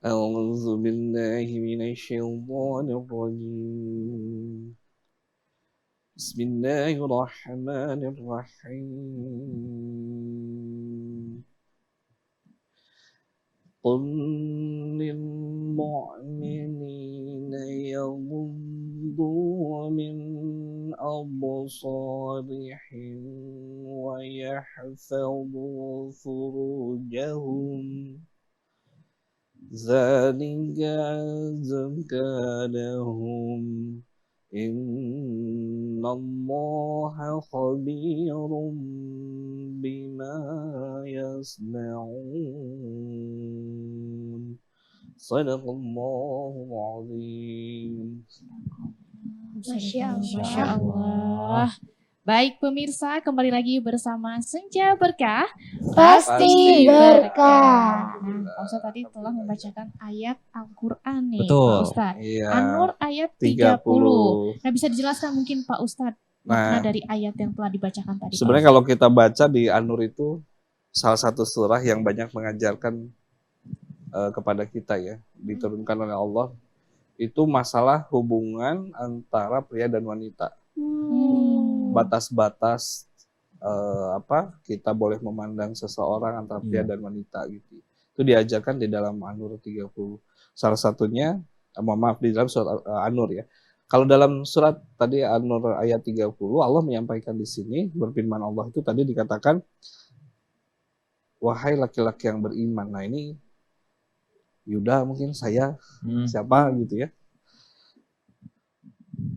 أعوذ بالله من الشيطان الرجيم بسم الله الرحمن الرحيم قل للمؤمنين يغضوا من أبصارهم ويحفظوا فروجهم ذلك أزكى لهم إن الله خبير بما يصنعون صدق الله العظيم. Masya Masya Allah. Allah. Baik pemirsa, kembali lagi bersama Senja Berkah. Pasti berkah. Pak Ustadz tadi telah membacakan ayat Al-Quran nih, Betul. Pak Ustadz. Iya. An-Nur ayat 30. Nah, bisa dijelaskan mungkin Pak Ustadz makna dari ayat yang telah dibacakan tadi? Sebenarnya kalau kita baca di An-Nur itu salah satu surah yang banyak mengajarkan kepada kita ya, diturunkan oleh Allah, itu masalah hubungan antara pria dan wanita. Batas-batas kita boleh memandang seseorang antara pria dan wanita gitu. Itu diajarkan di dalam An-Nur 30. Salah satunya, maaf di dalam surat An-Nur ya. Kalau dalam surat tadi An-Nur ayat 30, Allah menyampaikan di sini, berfirman Allah itu tadi dikatakan, wahai laki-laki yang beriman. Nah ini Yuda mungkin saya, siapa gitu ya.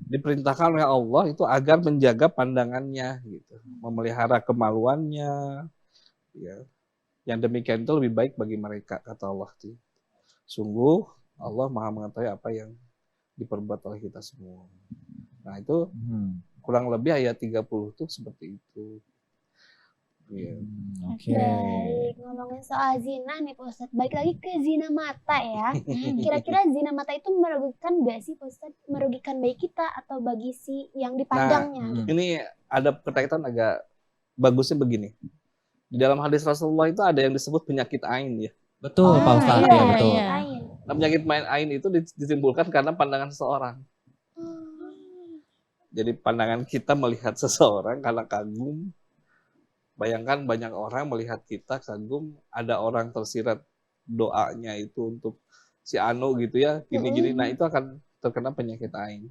Diperintahkan oleh Allah itu agar menjaga pandangannya gitu, memelihara kemaluannya ya. Yang demikian itu lebih baik bagi mereka, kata Allah. Sungguh Allah Maha mengetahui apa yang diperbuat oleh kita semua. Nah itu kurang lebih ayat 30 itu seperti itu. Yeah. Oke. Baik, ngomongin soal zina nih Pak Ustadz, balik lagi ke zina mata ya. Kira-kira zina mata itu merugikan gak sih Pak Ustadz? Merugikan baik kita atau bagi si yang dipandangnya? Ini ada kaitan agak bagusnya begini. Di dalam hadis Rasulullah itu ada yang disebut penyakit ain ya. Betul Pak Ustadz, iya, ya betul. Nah, penyakit ain itu ditimbulkan karena pandangan seseorang. Jadi pandangan kita melihat seseorang karena kagum. Bayangkan banyak orang melihat kita kagum, ada orang tersirat doanya itu untuk si Anu gitu ya, gini-gini. Nah itu akan terkena penyakit ain.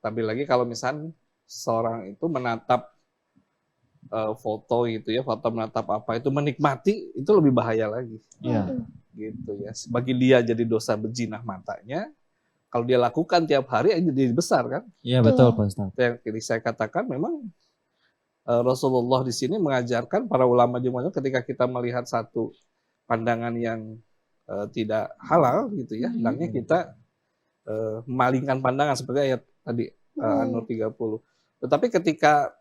Tapi lagi kalau misalnya seorang itu menatap foto gitu ya, foto menatap apa itu menikmati, itu lebih bahaya lagi. Iya. Gitu ya. Bagi dia jadi dosa berzina matanya, kalau dia lakukan tiap hari jadi besar kan? Iya betul Pak Ustadz. Yang saya katakan memang Rasulullah di sini mengajarkan para ulama jemaah ketika kita melihat satu pandangan yang tidak halal gitu ya, hendaknya kita memalingkan pandangan seperti ayat tadi An-Nur 30. Tetapi ketika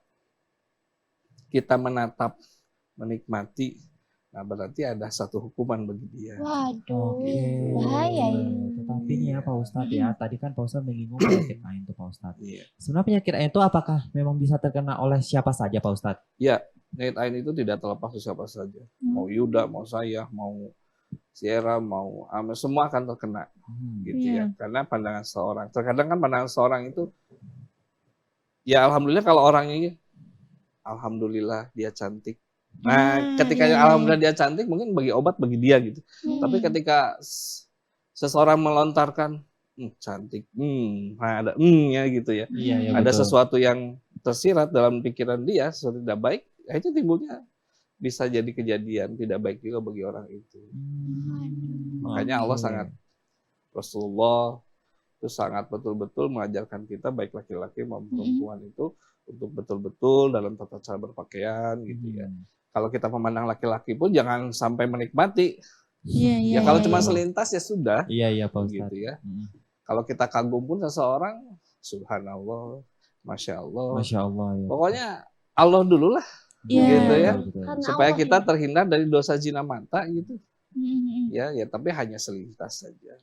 kita menatap, menikmati, nah berarti ada satu hukuman bagi dia. Waduh, bahaya ya. Tetapi nih ya Pak Ustadz ya, tadi kan Pak Ustadz menyinggung penyakit ain itu Pak Ustadz. Iya. Sebenarnya penyakit ain itu apakah memang bisa terkena oleh siapa saja Pak Ustadz? Ya, penyakit ain itu tidak terlepas dari siapa saja. Mau Yuda, mau saya, mau Sierra, mau Amel, semua akan terkena. Gitu ya. Karena pandangan seorang. Terkadang kan pandangan seorang itu, ya alhamdulillah kalau orang ini, alhamdulillah dia cantik. Nah, ketika alhamdulillah dia cantik, mungkin bagi obat bagi dia gitu. Tapi ketika seseorang melontarkan cantik, nah ada ya gitu ya. Iya, ada betul. sesuatu yang tersirat dalam pikiran dia, sesuatu tidak baik, ya itu timbulnya bisa jadi kejadian tidak baik juga bagi orang itu. Makanya Allah sangat, Rasulullah itu sangat betul-betul mengajarkan kita baik laki-laki maupun perempuan itu untuk betul-betul dalam tata cara berpakaian gitu ya. Kalau kita memandang laki-laki pun jangan sampai menikmati. Ya kalau cuma selintas ya sudah. Iya Pak Ustadz. Gitu ya. Kalau kita kagum pun seseorang, subhanallah, masya Allah. Masya Allah. Ya. Pokoknya Allah dulu lah. Gitu ya. Karena supaya Allah kita ya. terhindar dari dosa zina mata gitu. Ya tapi hanya selintas saja.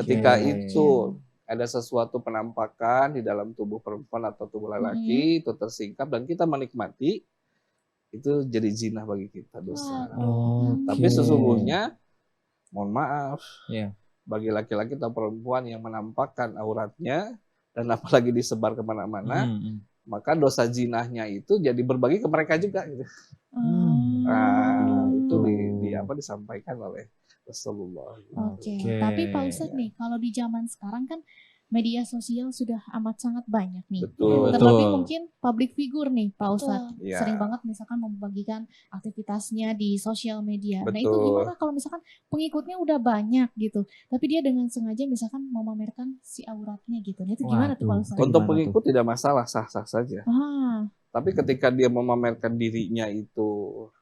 Ketika itu ada sesuatu penampakan di dalam tubuh perempuan atau tubuh lelaki itu tersingkap dan kita menikmati, itu jadi zina bagi kita, dosa. Tapi sesungguhnya mohon maaf, Iya. bagi laki-laki atau perempuan yang menampakkan auratnya dan apalagi disebar kemana-mana, maka dosa zinahnya itu jadi berbagi ke mereka juga gitu. Nah, itu disampaikan oleh Rasulullah. Oke. Tapi Pak Ustadz nih, kalau di zaman sekarang kan media sosial sudah amat sangat banyak nih. Betul. Terlebih mungkin public figure nih Pak Ustadz. Iya. Sering banget misalkan membagikan aktivitasnya di sosial media. Nah itu Betul. gimana kalau misalkan pengikutnya udah banyak gitu. Tapi dia dengan sengaja misalkan memamerkan si auratnya gitu. Nah itu gimana tuh Pak Ustadz? Untuk pengikut tidak masalah, sah-sah saja. Tapi ketika dia memamerkan dirinya itu,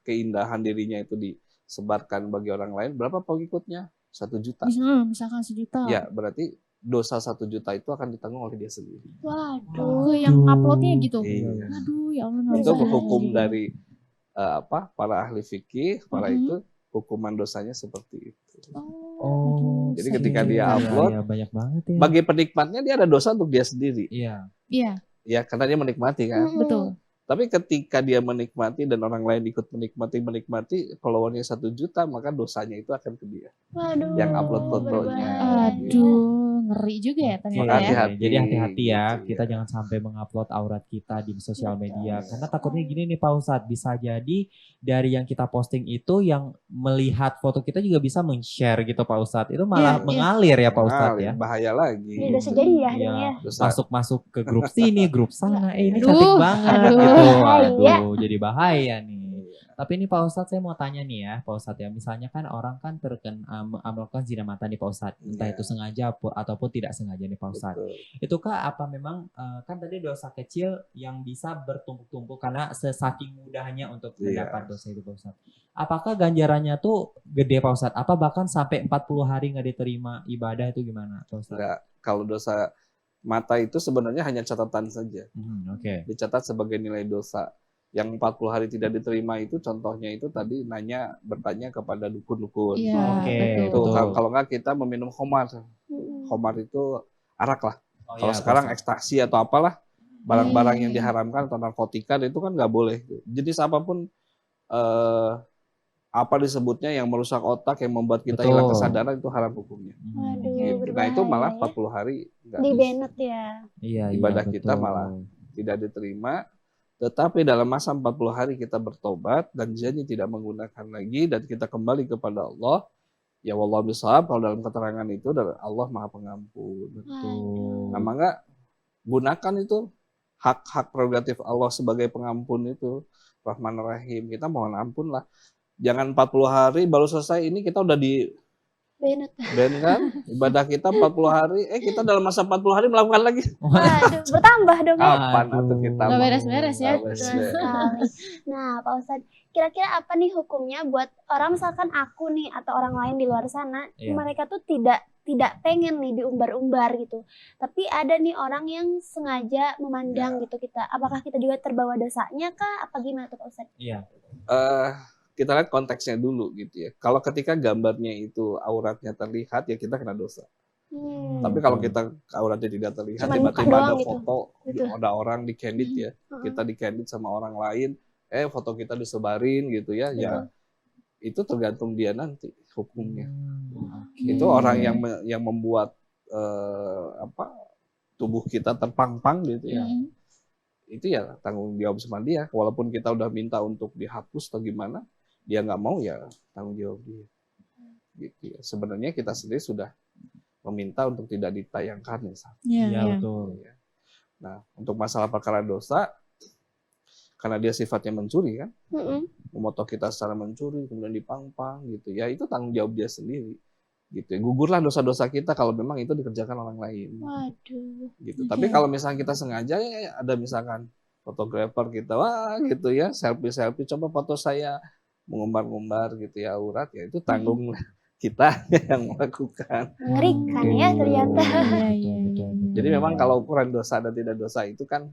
keindahan dirinya itu disebarkan bagi orang lain, berapa pengikutnya? 1 juta. Misalkan 1 juta. Ya, berarti dosa 1 juta itu akan ditanggung oleh dia sendiri. Waduh, yang uploadnya gitu. Iya. Aduh, ya Allah. Itu hukum dari para ahli fikih, para itu hukuman dosanya seperti itu. Jadi ketika dia upload, banyak banget ya. bagi penikmatnya dia ada dosa untuk dia sendiri. Iya. Ya, karena dia menikmati kan. Betul. Tapi ketika dia menikmati dan orang lain ikut menikmati, followernya 1 juta, maka dosanya itu akan ke dia. Waduh. Yang upload fotonya. Aduh, ngeri juga ya ternyata ya. Hati-hati. Jadi hati-hati ya, Gitu, kita ya. jangan sampai mengupload aurat kita di sosial media. Karena takutnya gini nih Pak Ustadz, bisa jadi dari yang kita posting itu yang melihat foto kita juga bisa men-share gitu Pak Ustadz. Itu malah mengalir ya Pak Ustadz ya. Bahaya lagi. Ini dosa jadi ya Iya. ini ya. Masuk ke grup sini, grup sana. Ini Aduh, cantik banget aduh. gitu. Bahaya. Aduh, jadi bahaya nih. Tapi ini Pak Ustadz saya mau tanya nih ya, Pak Ustadz ya. Misalnya kan orang kan melakukan zina mata nih Pak Ustadz. Entah Iya. itu sengaja ataupun tidak sengaja nih Pak Ustadz. Betul. Itukah apa memang kan tadi dosa kecil yang bisa bertumpuk-tumpuk karena sesaking mudahnya untuk mendapat dosa itu Pak Ustadz. Apakah ganjarannya tuh gede Pak Ustadz? Apa bahkan sampai 40 hari nggak diterima ibadah itu gimana Pak Ustadz? Enggak. Kalau dosa mata itu sebenarnya hanya catatan saja. Oke. Dicatat sebagai nilai dosa. Yang 40 hari tidak diterima itu contohnya itu tadi bertanya kepada dukun-dukun. Iya, Oke, betul. Itu kalau nggak kita meminum khamar. Khamar itu arak lah. Kalau sekarang ekstasi atau apalah barang-barang yang diharamkan atau narkotika itu kan nggak boleh. Jenis apapun apa disebutnya yang merusak otak, yang membuat kita hilang kesadaran itu haram hukumnya. Waduh, Nah itu malah 40 hari nggak di bisa. banned ya. Iya, Ibadah betul. kita malah tidak diterima. Tetapi dalam masa 40 hari kita bertobat dan janji tidak menggunakan lagi dan kita kembali kepada Allah. Ya wallahu bishawab, kalau dalam keterangan itu dari Allah Maha Pengampun. Betul. Nah, maka gunakan itu hak-hak prerogatif Allah sebagai pengampun itu. Rahman Rahim. Kita mohon ampun lah. Jangan 40 hari baru selesai ini kita udah di Banned. ban kan? Ibadah kita 40 hari, kita dalam masa 40 hari melakukan lagi. Waduh, bertambah dong ya. Kapan atau kita Nggak mau? beres-beres ya. Nggak Betul beres-beres. sekali. Nah, Pak Ustadz, kira-kira apa nih hukumnya buat orang misalkan aku nih atau orang lain di luar sana, Iya. mereka tuh tidak pengen nih diumbar-umbar gitu. Tapi ada nih orang yang sengaja memandang gitu kita. Apakah kita juga terbawa dosanya kah? Apa gimana tuh Pak Ustadz? Iya. Kita lihat konteksnya dulu gitu ya. Kalau ketika gambarnya itu auratnya terlihat ya kita kena dosa. Tapi kalau kita auratnya tidak terlihat, Cuman muka tiba-tiba ada doang gitu. foto, Gitu. ada orang di candid ya, kita di candid sama orang lain, foto kita disebarin gitu ya, ya itu tergantung dia nanti hukumnya. Itu orang yang membuat tubuh kita terpang-pang gitu ya. Itu ya tanggung jawab sama dia. Walaupun kita udah minta untuk dihapus atau gimana, dia nggak mau ya tanggung jawab dia. Gitu ya. Sebenarnya kita sendiri sudah meminta untuk tidak ditayangkan misalnya. Iya, betul. Nah, untuk masalah perkara dosa, karena dia sifatnya mencuri kan, memoto kita secara mencuri, kemudian dipang-pang gitu ya, itu tanggung jawab dia sendiri. Gitu ya. Gugurlah dosa-dosa kita kalau memang itu dikerjakan orang lain. Waduh. Gitu. Tapi kalau misalnya kita sengaja ya ada misalkan fotografer kita, wah gitu ya, selfie coba foto saya mengumbar-ngumbar gitu ya aurat, ya itu tanggung kita yang melakukan. Mengerikan ya ternyata. Jadi memang kalau ukuran dosa dan tidak dosa itu kan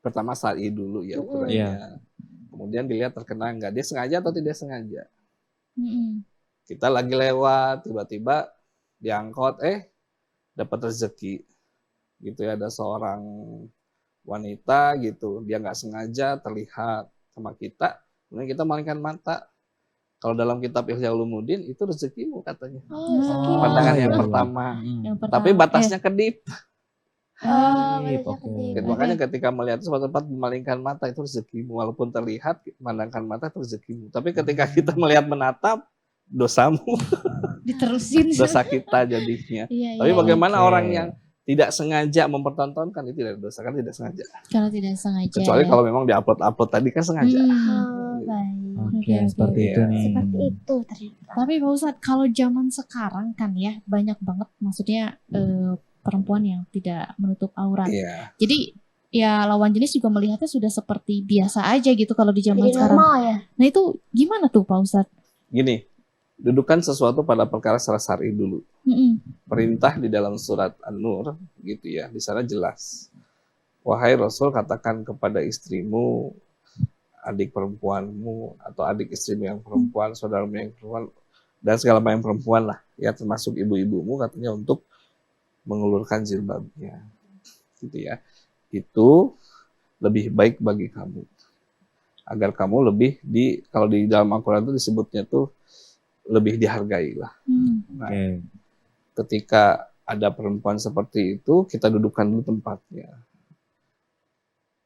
pertama syar'i dulu ya ukurannya. Kemudian dilihat terkena enggak, dia sengaja atau tidak sengaja. Kita lagi lewat, tiba-tiba diangkot, dapat rezeki. Gitu ya, ada seorang wanita gitu, dia nggak sengaja terlihat sama kita, kemudian kita malingkan mata. Kalau dalam kitab Ihya Ulumuddin itu rezekimu katanya. Oh, rezeki. Pandangan iya, yang iya. pertama. Yang pertama. Tapi batasnya kedip. Oh, Oke. batasnya kedip. Gitu. Makanya ketika melihat suatu tempat memalingkan mata itu rezekimu. Walaupun terlihat memandangkan mata itu rezekimu. Tapi ketika kita melihat menatap dosamu, Diterusin. dosa kita jadinya. Iya, Tapi iya. bagaimana Oke. orang yang tidak sengaja mempertontonkan itu tidak dosa, kan tidak sengaja. Kalau tidak sengaja. Kecuali ya. kalau memang diupload tadi kan sengaja. Oh, baik. Oke, Oke, seperti oke. itu Iya. nih. Seperti itu ternyata. Tapi Pak Ustadz, kalau zaman sekarang kan ya banyak banget maksudnya perempuan yang tidak menutup aurat. Iya. Jadi ya lawan jenis juga melihatnya sudah seperti biasa aja gitu kalau di zaman Jadi sekarang. normal ya. Nah itu gimana tuh Pak Ustadz? Gini, dudukan sesuatu pada perkara secara syar'i dulu. Mm-mm. Perintah di dalam surat An-Nur gitu ya, di sana jelas. Wahai Rasul, katakan kepada istrimu, adik perempuanmu atau adik istrimu yang perempuan, saudaramu yang perempuan, dan segala macam perempuan lah, ya termasuk ibu-ibumu katanya untuk mengulurkan jilbabnya, gitu ya. Itu lebih baik bagi kamu, agar kamu lebih kalau di dalam Al-Quran itu disebutnya tuh lebih dihargai lah. Nah, Oke. ketika ada perempuan seperti itu, kita dudukkan dulu tempatnya.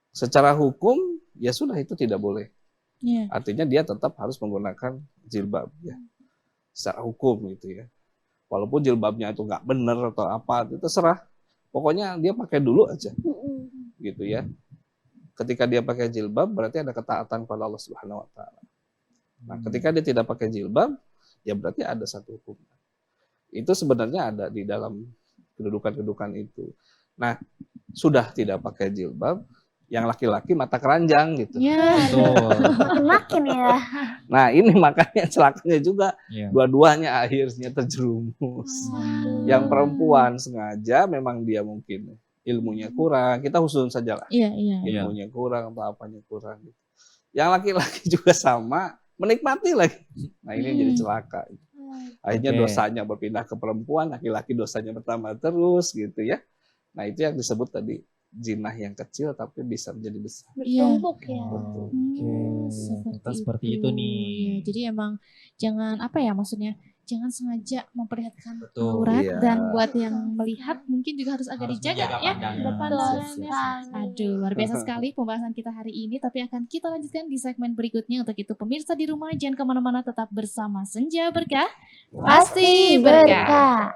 Secara hukum, ya sudah itu tidak boleh. Iya. Artinya dia tetap harus menggunakan jilbab ya. Secara hukum gitu ya. Walaupun jilbabnya itu nggak benar atau apa, itu terserah. Pokoknya dia pakai dulu aja gitu ya. Ketika dia pakai jilbab berarti ada ketaatan pada Allah Subhanahu wa taala. Nah, ketika dia tidak pakai jilbab, ya berarti ada satu hukum. Itu sebenarnya ada di dalam kedudukan-kedudukan itu. Nah, sudah tidak pakai jilbab, yang laki-laki mata keranjang gitu. Ya. Betul. Makin ya. Nah, ini makanya celakanya juga Iya. dua-duanya akhirnya terjerumus. Yang perempuan sengaja memang dia mungkin ilmunya kurang, kita khusus saja lah. Iya, iya. Iya. Ilmunya kurang atau apanya kurang. Yang laki-laki juga sama, menikmati lagi. Nah, ini jadi celaka. Akhirnya Oke. dosanya berpindah ke perempuan, laki-laki dosanya bertambah terus gitu ya. Nah, itu yang disebut tadi zinah yang kecil tapi bisa menjadi besar. Bertumpuk ya. Oke. Seperti itu nih. Iya, jadi emang jangan apa ya maksudnya jangan sengaja memperlihatkan Betul. aurat Iya. dan buat yang melihat mungkin juga harus agak Harus dijaga menjaga ya. pandangan. Pandangan. Siap, siap, siap. Aduh, luar biasa sekali pembahasan kita hari ini. Tapi akan kita lanjutkan di segmen berikutnya. Untuk itu pemirsa di rumah jangan kemana-mana, tetap bersama Senja Berkah. Pasti berkah.